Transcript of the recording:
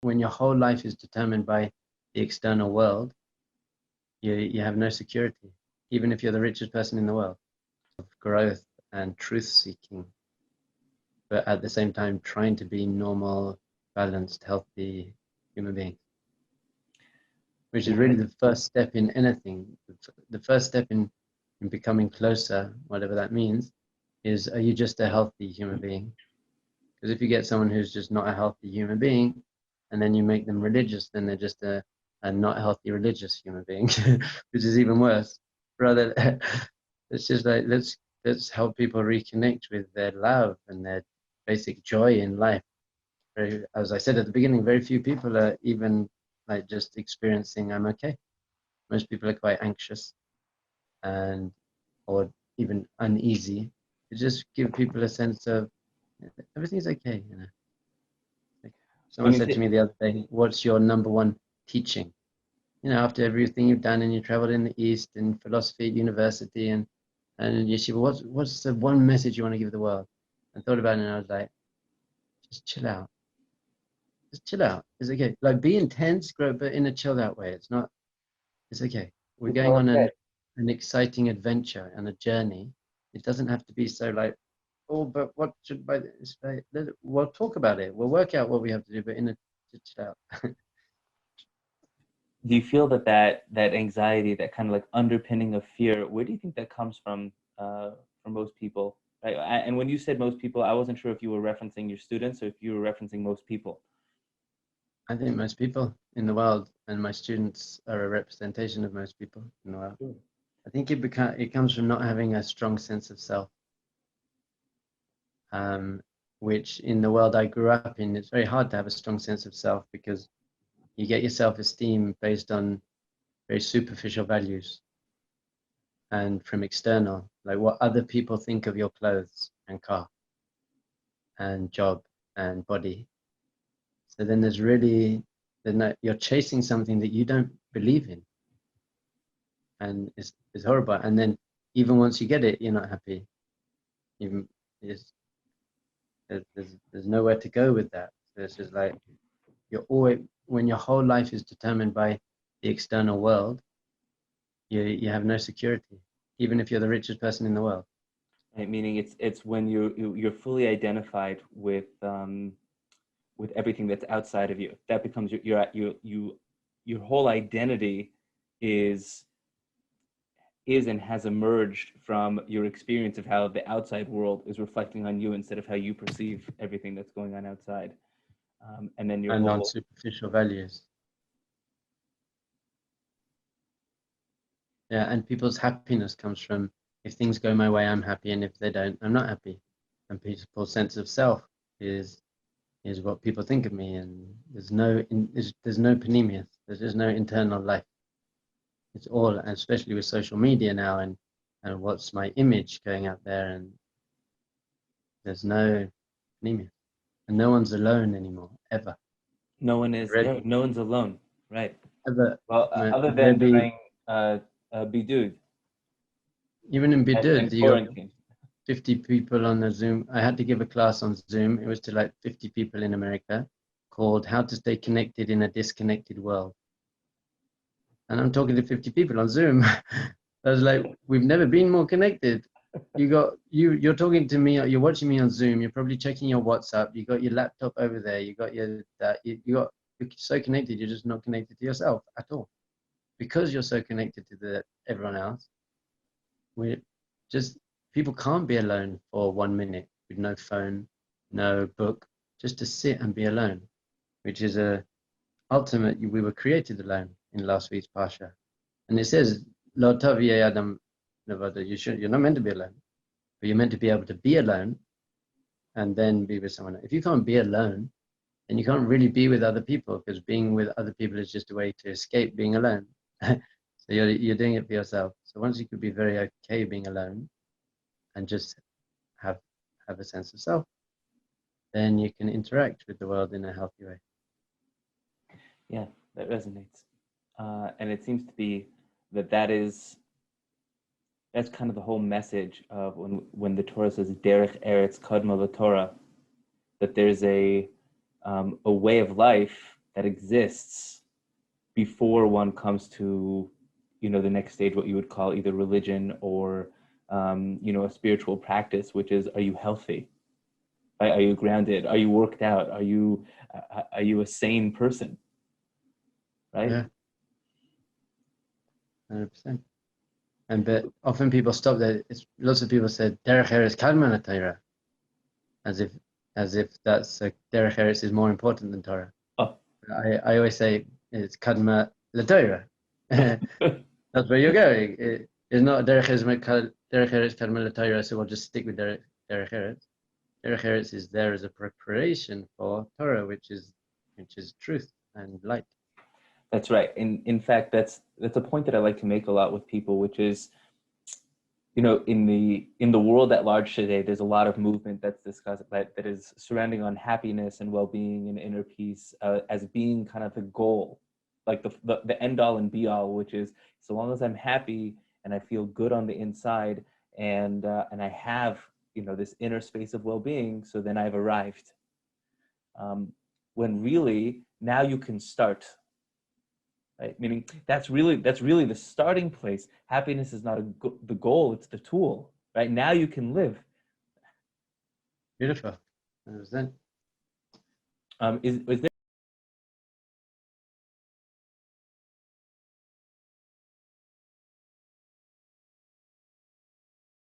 when your whole life is determined by the external world, you have no security, even if you're the richest person in the world. Of growth and truth-seeking, but at the same time trying to be normal, balanced, healthy human beings, which is really the first step in anything. The first step in becoming closer, whatever that means, is, are you just a healthy human being? Because if you get someone who's just not a healthy human being, and then you make them religious, then they're just a not healthy religious human being, which is even worse. Rather, it's just like, let's help people reconnect with their love and their basic joy in life. As I said at the beginning, very few people are even like just experiencing I'm okay. Most people are quite anxious and or even uneasy. To just give people a sense of everything's okay, you know. Like someone said to me the other day, what's your number one teaching? You know, after everything you've done and you traveled in the East in philosophy at university and yeshiva, what's the one message you want to give the world? I thought about it and I was like, just chill out. Just chill out. It's okay. Like be intense, grow, but in a chilled out way. It's okay. We're going on an exciting adventure and a journey. It doesn't have to be so like, oh, but what should I, we'll talk about it. We'll work out what we have to do, but just chill out. Do you feel that anxiety, that kind of like underpinning of fear, where do you think that comes from most people? Right? And when you said most people, I wasn't sure if you were referencing your students or if you were referencing most people. I think most people in the world, and my students are a representation of most people in the world. Sure. I think it comes from not having a strong sense of self, which in the world I grew up in, it's very hard to have a strong sense of self because you get your self-esteem based on very superficial values and from external, like what other people think of your clothes and car and job and body. So then you're chasing something that you don't believe in, and it's horrible. And then even once you get it, you're not happy. There's nowhere to go with that. So it's just like you're always, when your whole life is determined by the external world, you have no security, even if you're the richest person in the world. Right, meaning it's when you're fully identified with everything that's outside of you. That becomes your whole identity is and has emerged from your experience of how the outside world is reflecting on you instead of how you perceive everything that's going on outside. And then your on superficial values. Yeah, and people's happiness comes from, if things go my way, I'm happy, and if they don't, I'm not happy. And people's sense of self is what people think of me, and there's no panemius. There's just no internal life. It's all, and especially with social media now, and what's my image going out there, and there's no panemius, and no one's alone anymore, ever. No one is. No one's alone, right? Ever. Well, other than during Bidud. Even in Bidud, you got 50 people on the Zoom. I had to give a class on Zoom. It was to like 50 people in America, called "How to Stay Connected in a Disconnected World." And I'm talking to 50 people on Zoom. I was like, we've never been more connected. You're talking to me, you're watching me on Zoom, you're probably checking your WhatsApp, you got your laptop over there, you're so connected, you're just not connected to yourself at all. Because you're so connected to everyone else, people can't be alone for 1 minute with no phone, no book, just to sit and be alone, which is ultimate. We were created alone in last week's Pasha. And it says, Lo tov yeh adam levado. You're not meant to be alone, but you're meant to be able to be alone and then be with someone else. If you can't be alone, then you can't really be with other people, because being with other people is just a way to escape being alone. So you're doing it for yourself. So once you could be very okay being alone and just have a sense of self, then you can interact with the world in a healthy way. Yeah, that resonates. And it seems to be that's kind of the whole message of when the Torah says derech eretz kadma l'Torah, that there's a way of life that exists before one comes to, the next stage, what you would call either religion or, a spiritual practice, which is, are you healthy? Right? Are you grounded? Are you worked out? Are you a sane person? Right? Yeah, 100%. But often people stop there. Lots of people said derech eretz kadma Torah, as if that's derech eretz is more important than Torah. Oh. I always say it's kadma Torah. That's where you're going. It's not derech eretz kadma Torah, so we'll just stick with derech eretz. Derech eretz is there as a preparation for Torah, which is truth and light. That's right. In fact, that's a point that I like to make a lot with people, which is, in the world at large today, there's a lot of movement that's discussed that is surrounding on happiness and well-being and inner peace as being kind of the goal, like the end all and be all, which is, so long as I'm happy and I feel good on the inside and I have this inner space of well-being, so then I've arrived. When really now you can start. Right? Meaning that's really the starting place. Happiness is not the goal; it's the tool. Right? Now you can live. Beautiful. 100%. Is there